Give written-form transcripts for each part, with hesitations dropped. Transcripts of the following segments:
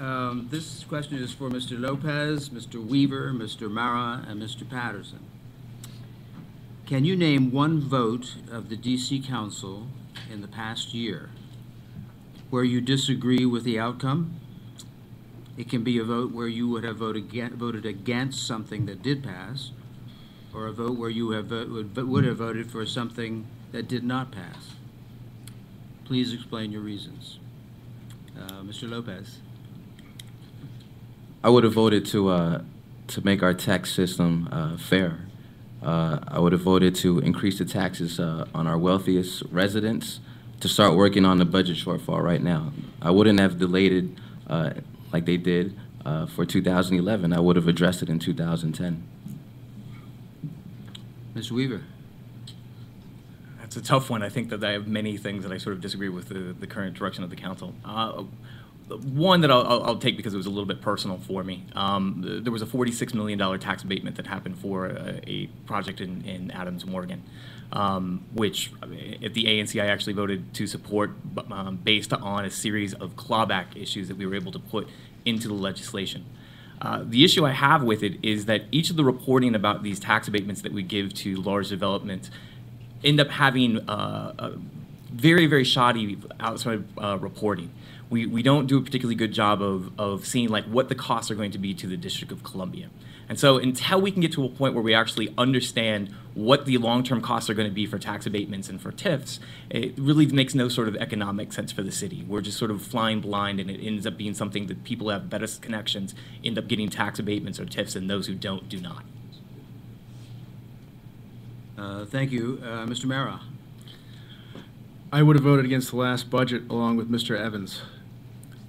This question is for Mr. Lopez, Mr. Weaver, Mr. Mara, and Mr. Patterson. Can you name one vote of the DC Council in the past year where you disagree with the outcome? It can be a vote where you would have voted against something that did pass, or a vote where you would have voted for something that did not pass. Please explain your reasons. Mr. Lopez. I would have voted to make our tax system fair. I would have voted to increase the taxes on our wealthiest residents, to start working on the budget shortfall right now. I wouldn't have delayed it like they did for 2011. I would have addressed it in 2010. Mr. Weaver. That's a tough one. I think that I have many things that I sort of disagree with the current direction of the council. One that I'll take because it was a little bit personal for me. There was a $46 million tax abatement that happened for a project in Adams, Morgan, which at the ANC I actually voted to support based on a series of clawback issues that we were able to put into the legislation. The issue I have with it is that each of the reporting about these tax abatements that we give to large developments end up having very, very shoddy outside reporting. We don't do a particularly good job of seeing like what the costs are going to be to the District of Columbia. And so until we can get to a point where we actually understand what the long-term costs are going to be for tax abatements and for TIFs, it really makes no sort of economic sense for the city. We're just sort of flying blind, and it ends up being something that people who have better connections end up getting tax abatements or TIFs, and those who don't do not. Thank you. Mr. Mara. I would have voted against the last budget along with Mr. Evans.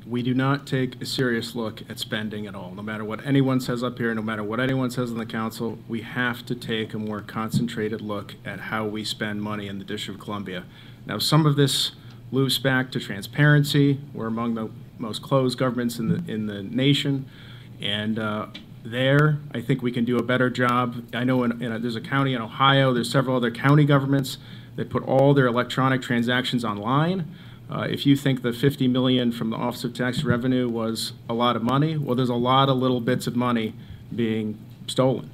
We do not take a serious look at spending at all. No matter what anyone says up here, no matter what anyone says in the council, we have to take a more concentrated look at how we spend money in the District of Columbia. Now, some of this loops back to transparency. We're among the most closed governments in the nation, and there, I think we can do a better job. I know there's a county in Ohio, there's several other county governments that put all their electronic transactions online. If you think the $50 million from the Office of Tax Revenue was a lot of money, well, there's a lot of little bits of money being stolen.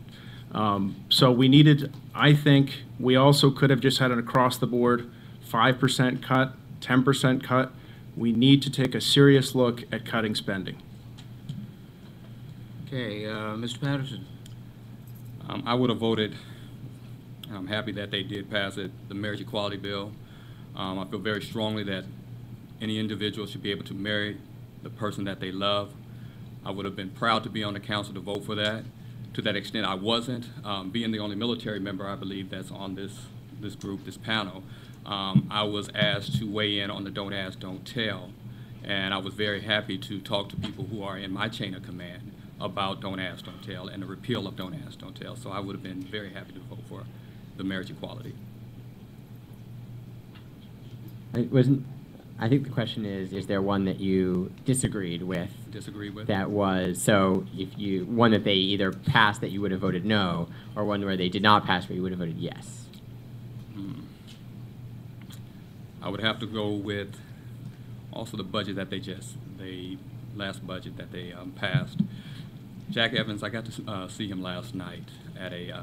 So we needed, I think, we also could have just had an across-the-board 5% cut, 10% cut. We need to take a serious look at cutting spending. Okay, Mr. Patterson. I would have voted. I'm happy that they did pass it, the marriage equality bill. I feel very strongly that any individual should be able to marry the person that they love. I would have been proud to be on the council to vote for that. To that extent, I wasn't. Being the only military member, I believe, that's on this group, this panel, I was asked to weigh in on the Don't Ask, Don't Tell. And I was very happy to talk to people who are in my chain of command about Don't Ask, Don't Tell and the repeal of Don't Ask, Don't Tell. So I would have been very happy to vote for the marriage equality. I think the question is there one that you disagreed with? Disagree with? That was, so if you, one that they either passed that you would have voted no, or one where they did not pass where you would have voted yes? I would have to go with also the budget that the last budget that they passed. Jack Evans, I got to see him last night at a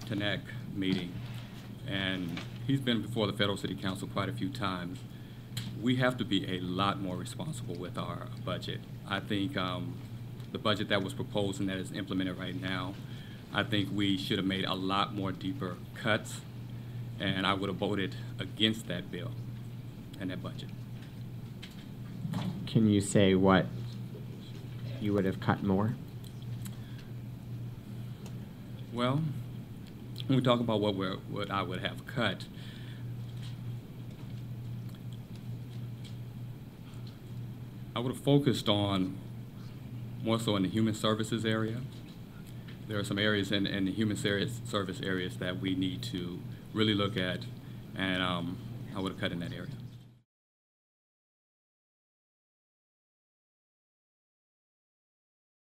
TANAC meeting, and he's been before the Federal City Council quite a few times. We have to be a lot more responsible with our budget. I think the budget that was proposed and that is implemented right now, I think we should have made a lot more deeper cuts, and I would have voted against that bill and that budget. Can you say what you would have cut more? Well, when we talk about what I would have cut, I would have focused on more so in the human services area. There are some areas in the human service areas that we need to really look at, and I would have cut in that area.